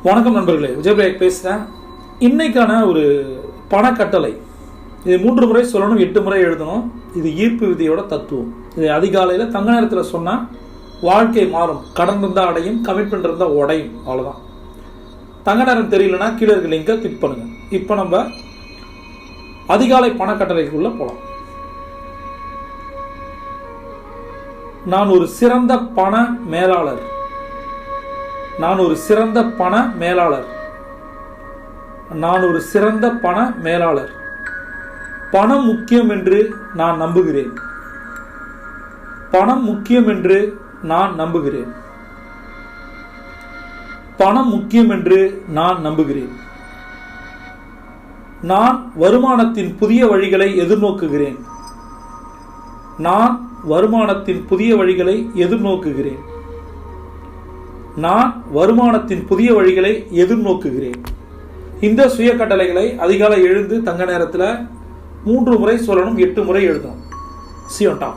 வணக்கம் நண்பர்களே, விஜய் பேசுகிறேன். இன்னைக்கான ஒரு பணக்கட்டளை. இது 3 முறை சொல்லணும், 8 முறை எழுதணும். இது ஈர்ப்பு விதியோட தத்துவம். இது அதிகாலையில் தங்க நேரத்தில் சொன்னால் வாழ்க்கை மாறும். கடன் இருந்தால் அடையும், கமிட்மெண்ட் இருந்தால் உடையும். அவ்வளோதான். தங்க நேரம் தெரியலனா கீழே இருக்க லிங்கை கிளிக் பண்ணுங்க. இப்போ நம்ம அதிகாலை பணக்கட்டளைக்குள்ளே போகலாம். நான் ஒரு சிறந்த பண மேலாளர். நான் ஒரு சிறந்த பண மேலாளர். நான் ஒரு சிறந்த பண மேலாளர். பணம் முக்கியம் என்று நான் நம்புகிறேன். பணம் முக்கியம் என்று நான் நம்புகிறேன். பணம் முக்கியம் என்று நான் நம்புகிறேன். நான் வருமானத்தின் புதிய வழிகளை எதிர்நோக்குகிறேன். நான் வருமானத்தின் புதிய வழிகளை எதிர்நோக்குகிறேன். நான் வருமானத்தின் புதிய வழிகளை எதிர்நோக்குகிறேன். இந்த சுய கட்டளைகளை அதிகாலை எழுந்து தங்க நேரத்தில் 3 முறை சொல்லணும், 8 முறை எழுதணும். See you on top.